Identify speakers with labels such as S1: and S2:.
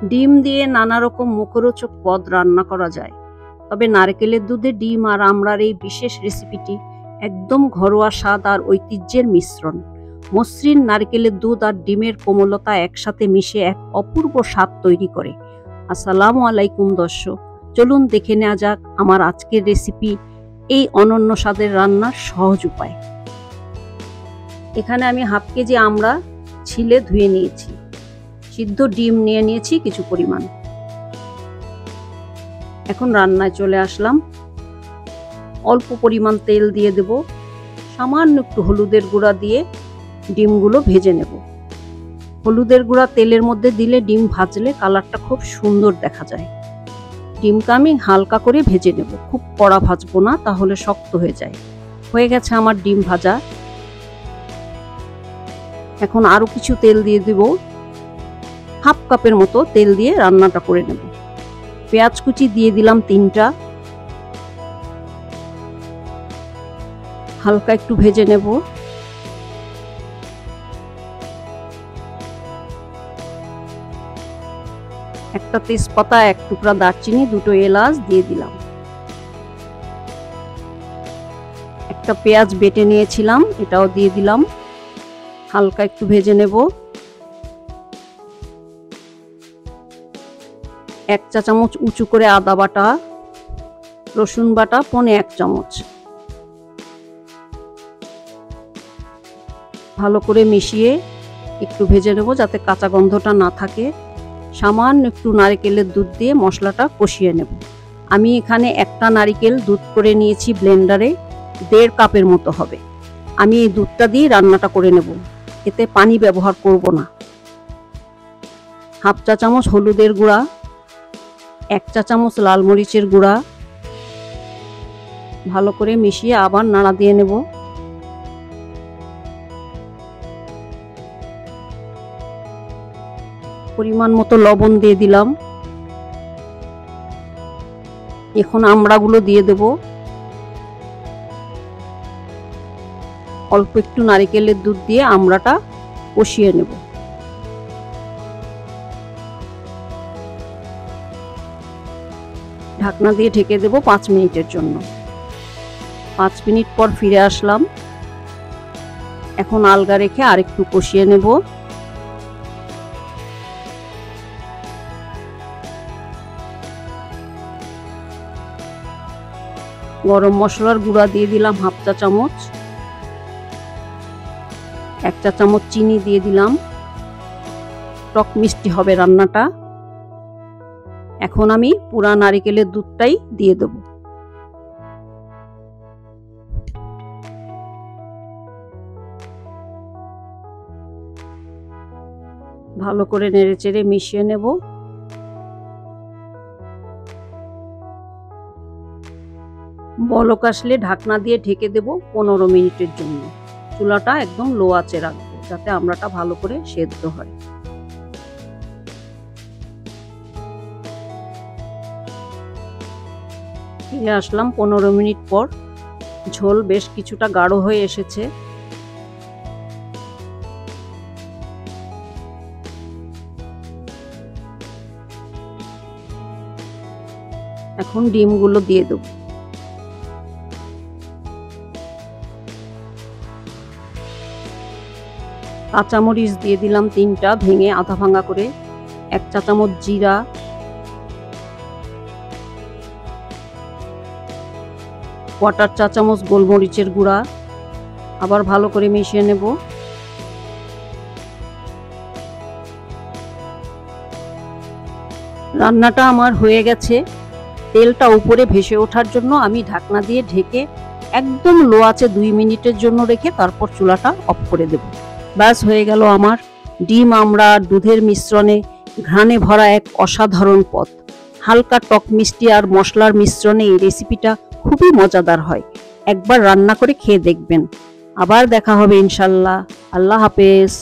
S1: ডিম দিয়ে নানা রকম মুখরোচক পদ রান্না করা যায়, তবে নারকেলের দুধে ডিম আর আমড়ার এই বিশেষ রেসিপিটি একদম ঘরোয়া স্বাদ আর ঐতিহ্যের মিশ্রণ। মসৃণ নারকেলের দুধ আর ডিমের কোমলতা একসাথে মিশে এক অপূর্ব স্বাদ তৈরি করে। আসসালামু আলাইকুম দর্শক, চলুন দেখে নেওয়া যাক আমার আজকের রেসিপি, এই অনন্য স্বাদের রান্নার সহজ উপায়। এখানে আমি হাফ কেজি আমড়া ছিলে ধুয়ে নিয়েছি। সিদ্ধ ডিম নিয়ে নিয়েছি কিছু পরিমাণ। এখন রান্নায় চলে আসলাম। অল্প পরিমাণ তেল দিয়ে দেব, সামান্য একটু হলুদের গুঁড়া দিয়ে ডিমগুলো ভেজে নেব। হলুদের গুঁড়া তেলের মধ্যে দিলে ডিম ভাজলে কালারটা খুব সুন্দর দেখা যায়। ডিমটা আমি হালকা করে ভেজে নেব, খুব কড়া ভাজবো না, তাহলে শক্ত হয়ে যায়। হয়ে গেছে আমার ডিম ভাজা। এখন আরো কিছু তেল দিয়ে দেব, হাফ কাপের মতো তেল দিয়ে রান্নাটা করে নেব। পেঁয়াজ কুচি দিয়ে দিলাম 3টা, হালকা একটু ভেজে নেব। একটা তেজপাতা, 1 টুকরা দারচিনি, 2টো এলাচ দিয়ে দিলাম। একটা পেঁয়াজ বেটে নিয়েছিলাম, এটাও দিয়ে দিলাম, হালকা একটু ভেজে নেব। 1 চা চামচ উঁচু করে আদা বাটা, রসুন বাটা 1 চামচ, ভালো করে মিশিয়ে একটু ভেজে নেব যাতে কাঁচা গন্ধটা না থাকে। সামান্য একটু নারকেলের দুধ দিয়ে মশলাটা কষিয়ে নেব। আমি এখানে একটা নারকেল দুধ করে নিয়েছি ব্লেন্ডারে, 1.5 কাপের মতো হবে। আমি এই দুধটা দিয়ে রান্নাটা করে নেব, এতে পানি ব্যবহার করব না। হাফ চা চামচ হলুদের গুঁড়া, 1 চা চামচ লাল মরিচের গুঁড়া, ভালো করে মিশিয়ে আবার নাড়া দিয়ে নেব। পরিমাণ মতো লবণ দিয়ে দিলাম। এখন আমড়াগুলো দিয়ে দেব। অল্প একটু নারকেলের দুধ দিয়ে আমড়াটা কষিয়ে নেব। ঢাকনা দিয়ে ঢেকে দেব 5 মিনিটের জন্য। 5 মিনিট পর ফিরে আসলাম। এখন আলগা রেখে আরেকটু কষিয়ে নেব। গরম মশলার গুঁড়া দিয়ে দিলাম হাফ চা চামচ, 1 চা চামচ চিনি দিয়ে দিলাম। টক মিষ্টি হবে রান্নাটা। এখন আমি পুরা নারকেলের দুধটাই দিয়ে দেব। ভালো করে নেড়েচেড়ে মিশিয়ে নেব। বলক আসলে ঢাকনা দিয়ে ঢেকে দেব 15 মিনিটের জন্য। চুলাটা একদম লো আঁচে রাখবো যাতে আমড়াটা ভালো করে সেদ্ধ হয়। ফিরে আসলাম 15 মিনিট পর। ঝোল বেশ কিছুটা গাঢ় হয়ে এসেছে। এখন ডিমগুলো দিয়ে দেব। কাঁচামরিচ দিয়ে দিলাম 3টা ভেঙে আধা ভাঙা করে, 1 চা চামচ জিরা, 1/4 চা চামচ গোলমরিচের গুঁড়া, আবার ভালো করে মিশিয়ে নেব। রান্নাটা আমার হয়ে গেছে। তেলটা উপরে ভেসে ওঠার জন্য আমি ঢাকনা দিয়ে ঢেকে একদম লো আঁচে 2 মিনিটের জন্য রেখে তারপর চুলাটা অফ করে দেব। ব্যাস হয়ে গেল আমার ডিম আমড়া দুধের মিশ্রণে ঘ্রাণে ভরা এক অসাধারণ পদ। হালকা টক মিষ্টি আর মশলার মিশ্রণে এই রেসিপিটা খুবই মজাদার হয়। একবার রান্না করে খেয়ে দেখবেন। আবার দেখা হবে ইনশাল্লাহ। আল্লাহ হাফেজ।